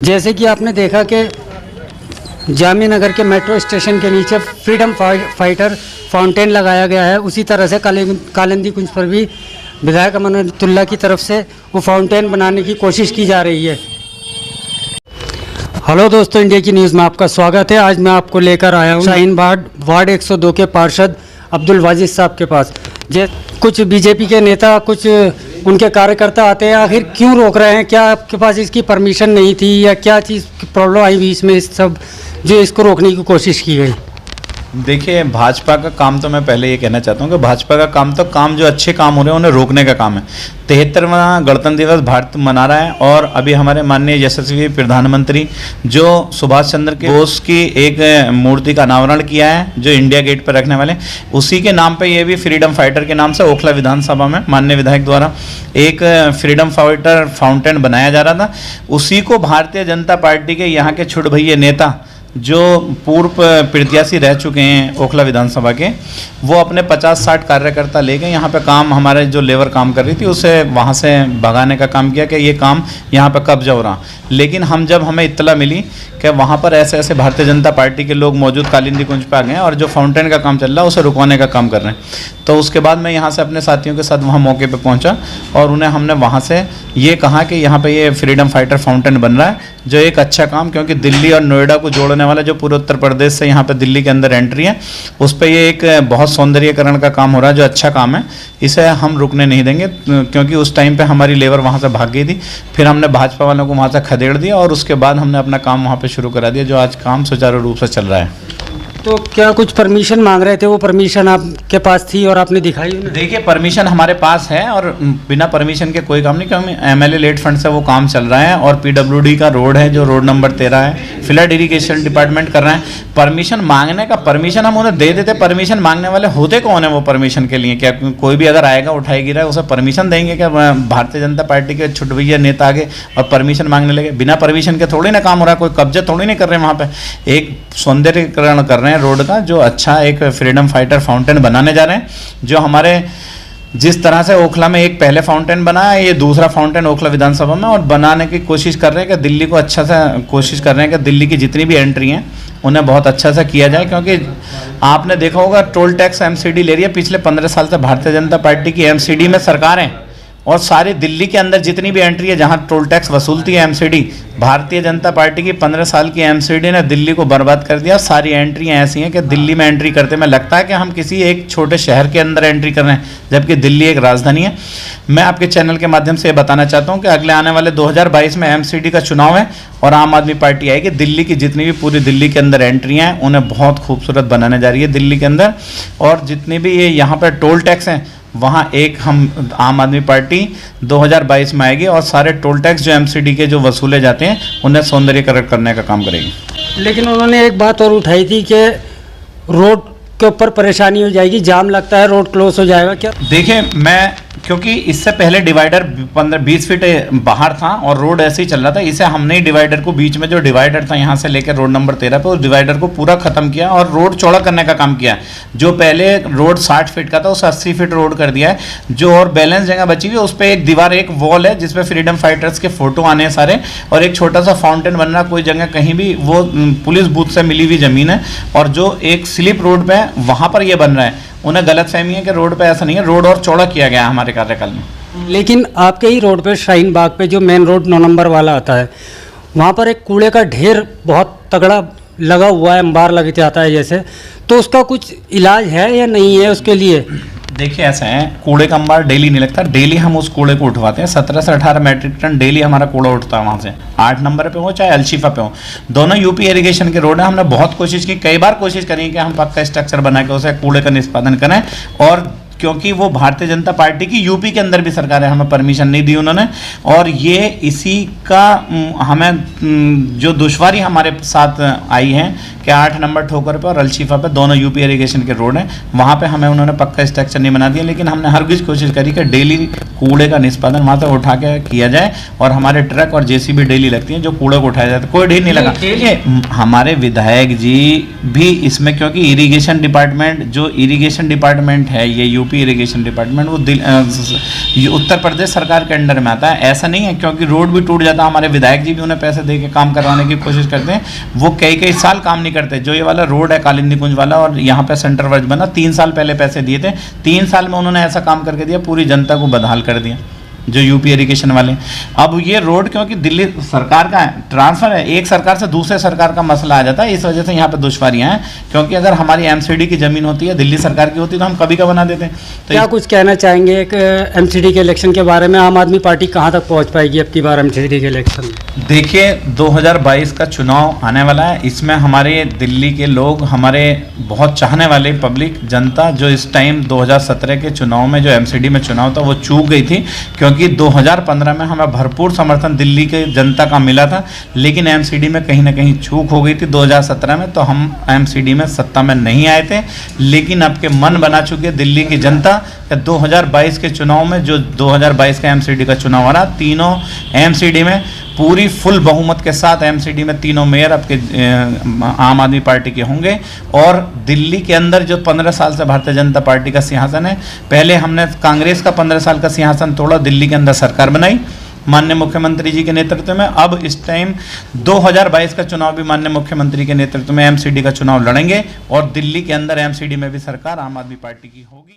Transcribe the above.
जैसे कि आपने देखा कि जामिया नगर के मेट्रो स्टेशन के नीचे फ्रीडम फाइटर फाउंटेन लगाया गया है, उसी तरह से कालिंदी कुंज पर भी विधायक अमानुल्लाह की तरफ से वो फाउंटेन बनाने की कोशिश की जा रही है। हेलो दोस्तों, इंडिया की न्यूज़ में आपका स्वागत है। आज मैं आपको लेकर आया हूँ शाहीन बाग वार्ड 102 के पार्षद अब्दुल वाजिद साहब के पास। कुछ बीजेपी के नेता, कुछ उनके कार्यकर्ता आते हैं, आखिर क्यों रोक रहे हैं? क्या आपके पास इसकी परमिशन नहीं थी या क्या चीज़ प्रॉब्लम आई बीच में इस सब जो इसको रोकने की कोशिश की गई? देखिए, भाजपा का काम तो मैं पहले ये कहना चाहता हूँ कि भाजपा का काम जो अच्छे काम हो रहे हैं उन्हें रोकने का काम है। 73वां गणतंत्र दिवस भारत मना रहा है और अभी हमारे माननीय यशस्वी प्रधानमंत्री जो सुभाष चंद्र बोस की एक मूर्ति का अनावरण किया है, जो इंडिया गेट पर रखने वाले, उसी के नाम पे ये भी फ्रीडम फाइटर के नाम से ओखला विधानसभा में माननीय विधायक द्वारा एक फ्रीडम फाइटर फाउंटेन बनाया जा रहा था। उसी को भारतीय जनता पार्टी के यहाँ के छुटभैये नेता जो पूर्व प्रत्याशी रह चुके हैं ओखला विधानसभा के, वो अपने 50-60 कार्यकर्ता ले गए यहाँ पे काम, हमारे जो लेबर काम कर रही थी उसे वहाँ से भगाने का काम किया कि ये काम यहाँ पे कब्जा हो रहा। लेकिन जब हमें इत्तला मिली कि वहाँ पर ऐसे ऐसे भारतीय जनता पार्टी के लोग मौजूद कालिंदी कुंज पे आ गए हैं और जो फाउंटेन का काम चल रहा है उसे रुकवाने का काम कर रहे हैं, तो उसके बाद मैं यहाँ से अपने साथियों के साथ वहाँ मौके पर पहुँचा और उन्हें हमने वहाँ से ये कहा कि यहाँ पर ये फ्रीडम फाइटर फाउंटेन बन रहा है, जो एक अच्छा काम, क्योंकि दिल्ली और नोएडा को जोड़ने वाला जो पूरे उत्तर प्रदेश से यहाँ पे दिल्ली के अंदर एंट्री है, उस पर ये एक बहुत सौंदर्यीकरण का काम हो रहा है, जो अच्छा काम है, इसे हम रुकने नहीं देंगे। क्योंकि उस टाइम पे हमारी लेबर वहाँ से भाग गई थी, फिर हमने भाजपा वालों को वहाँ से खदेड़ दिया और उसके बाद हमने अपना काम वहाँ पे शुरू करा दिया, जो आज काम सुचारू रूप से चल रहा है। तो क्या कुछ परमिशन मांग रहे थे, वो परमिशन आपके पास थी और आपने दिखाई? देखिए, परमिशन हमारे पास है और बिना परमिशन के कोई काम नहीं, क्योंकि एमएलए लेट फंड से वो काम चल रहा है और पीडब्ल्यूडी का रोड है जो रोड नंबर 13 है, फ्लड इरिगेशन डिपार्टमेंट कर रहे हैं। परमिशन मांगने का परमिशन हम उन्हें दे देते, परमिशन मांगने वाले होते कौन है वो परमिशन के लिए? क्या कोई भी अगर आएगा उठाई गिरा उसे परमिशन देंगे क्या? भारतीय जनता पार्टी के छुटभैया नेता आगे और परमिशन मांगने लगे? बिना परमिशन के थोड़ी ना काम हो रहा है, कोई कब्जा थोड़ी नहीं कर रहे हैं वहाँ पे, एक सौंदर्यीकरण कर रहे हैं रोड का, जो अच्छा एक फ्रीडम फाइटर फाउंटेन बनाने जा रहे हैं। जो हमारे जिस तरह से ओखला में एक पहले फाउंटेन बना है, ये दूसरा फाउंटेन ओखला विधानसभा में और बनाने की कोशिश कर रहे हैं कि दिल्ली को अच्छा सा कोशिश कर रहे हैं कि दिल्ली की जितनी भी एंट्री हैं उन्हें बहुत अच्छा सा किया जाए। क्योंकि आपने देखा होगा टोल टैक्स एमसीडी ले रही है, पिछले 15 साल से भारतीय जनता पार्टी की एमसीडी में सरकार है और सारी दिल्ली के अंदर जितनी भी एंट्री है जहां टोल टैक्स वसूलती है एमसीडी, भारतीय जनता पार्टी की 15 साल की एमसीडी ने दिल्ली को बर्बाद कर दिया। सारी एंट्रियां ऐसी हैं कि दिल्ली में एंट्री करते में लगता है कि हम किसी एक छोटे शहर के अंदर एंट्री कर रहे हैं, जबकि दिल्ली एक राजधानी है। मैं आपके चैनल के माध्यम से बताना चाहता हूँ कि अगले आने वाले 2022 में एमसीडी का चुनाव है और आम आदमी पार्टी आएगी। दिल्ली की जितनी भी पूरी दिल्ली के अंदर एंट्रियाँ हैं उन्हें बहुत खूबसूरत बनाने जा रही है दिल्ली के अंदर, और जितनी भी ये यहाँ पर टोल टैक्स हैं वहाँ एक हम आम आदमी पार्टी 2022 में आएगी और सारे टोल टैक्स जो एमसीडी के जो वसूले जाते हैं उन्हें सौंदर्यीकरण करने का काम करेगी। लेकिन उन्होंने एक बात और उठाई थी कि रोड के ऊपर परेशानी हो जाएगी, जाम लगता है, रोड क्लोज हो जाएगा। क्या? देखिए, मैं क्योंकि इससे पहले डिवाइडर 15-20 फीट बाहर था और रोड ऐसे ही चल रहा था, इसे हमने ही डिवाइडर को, बीच में जो डिवाइडर था यहाँ से लेकर रोड नंबर 13 पे, उस डिवाइडर को पूरा खत्म किया और रोड चौड़ा करने का काम किया। जो पहले रोड 60 फीट का था उसे 80 फीट रोड कर दिया है। जो और बैलेंस जगह बची हुई है उस पर एक दीवार, एक वॉल है जिसपे फ्रीडम फाइटर्स के फोटो आने हैं सारे, और एक छोटा सा फाउंटेन बन रहा, कोई जगह कहीं भी वो पुलिस बूथ से मिली हुई जमीन है, और जो एक स्लिप रोड पे वहाँ पर ये बन रहा है। उन्हें गलतफहमी है कि रोड पे ऐसा नहीं है, रोड और चौड़ा किया गया हमारे कार्यकाल में। लेकिन आपके ही रोड पे शाहीन बाग पे जो मेन रोड 9 नंबर वाला आता है, वहाँ पर एक कूड़े का ढेर बहुत तगड़ा लगा हुआ है, अंबार लग जाता है जैसे, तो उसका कुछ इलाज है या नहीं है उसके लिए? देखिए, ऐसा है, कूड़े का अंबार डेली नहीं लगता, डेली हम उस कूड़े को उठवाते हैं। 17 से 18 मैट्रिक टन डेली हमारा कूड़ा उठता है वहाँ से, 8 नंबर पे हो चाहे अलशीफा पे हो, दोनों यूपी इरिगेशन के रोड है। हमने बहुत कोशिश की, कई बार कोशिश करी कि हम पक्का स्ट्रक्चर बना के उसे कूड़े का निष्पादन करें, और क्योंकि वो भारतीय जनता पार्टी की यूपी के अंदर भी सरकार है, हमें परमिशन नहीं दी उन्होंने, और ये इसी का हमें जो दुश्वारी हमारे साथ आई है कि 8 नंबर ठोकर पे और अलशीफा पे दोनों यूपी इरिगेशन के रोड हैं, वहाँ पे हमें उन्होंने पक्का स्ट्रक्चर नहीं बना दिया। लेकिन हमने हरगिज़ कोशिश करी कि डेली कूड़े का निष्पादन वहाँ से उठा के किया जाए, और हमारे ट्रक और जेसीबी डेली लगती हैं जो कूड़े को उठाया जाता है, कोई ढेर नहीं लगा। हमारे विधायक जी भी इसमें, क्योंकि इरिगेशन डिपार्टमेंट जो इरिगेशन डिपार्टमेंट है ये यूपी इरिगेशन डिपार्टमेंट वो ये उत्तर प्रदेश सरकार के अंडर में आता है। ऐसा नहीं है क्योंकि रोड भी टूट जाता है, हमारे विधायक जी भी उन्हें पैसे दे के काम करवाने की कोशिश करते हैं, वो कई साल काम नहीं करते। जो ये वाला रोड है कालिंदी कुंज वाला और यहाँ पे सेंटर वर्ज बना, 3 साल पहले पैसे दिए थे, 3 साल में उन्होंने ऐसा काम करके दिया, पूरी जनता को बदहाल कर दिया जो यूपी इरिगेशन वाले। अब ये रोड क्योंकि दिल्ली सरकार का ट्रांसफर है, एक सरकार से दूसरे सरकार का मसला आ जाता है, इस वजह से यहाँ पे दुश्वारियां हैं। क्योंकि अगर हमारी एमसीडी की जमीन होती है, दिल्ली सरकार की होती तो हम कभी का बना देते। तो क्या कुछ कहना चाहेंगे एक एमसीडी के इलेक्शन के बारे में? आम आदमी पार्टी कहाँ तक पहुँच पाएगी अब की बार एमसीडी के इलेक्शन में? देखिए 2022 का चुनाव आने वाला है, इसमें हमारे दिल्ली के लोग, हमारे बहुत चाहने वाले पब्लिक जनता जो इस टाइम 2017 के चुनाव में जो एमसीडी में चुनाव था वो चूक गई थी, क्योंकि 2015 में हमें भरपूर समर्थन दिल्ली के जनता का मिला था, लेकिन एमसीडी में कहीं ना कहीं चूक हो गई थी 2017 में, तो हम एमसीडी में सत्ता में नहीं आए थे। लेकिन अब के मन बना चुके दिल्ली की जनता 2022 के चुनाव में, जो 2022 का एमसीडी का चुनाव हो रहा, तीनों एमसीडी में पूरी फुल बहुमत के साथ एमसीडी में तीनों मेयर आपके आम आदमी पार्टी के होंगे। और दिल्ली के अंदर जो 15 साल से भारतीय जनता पार्टी का सिंहासन है, पहले हमने कांग्रेस का 15 साल का सिंहासन तोड़ा, दिल्ली के अंदर सरकार बनाई माननीय मुख्यमंत्री जी के नेतृत्व में। अब इस टाइम 2022 का चुनाव भी माननीय मुख्यमंत्री के नेतृत्व में एमसीडी का चुनाव लड़ेंगे और दिल्ली के अंदर एमसीडी में भी सरकार आम आदमी पार्टी की होगी।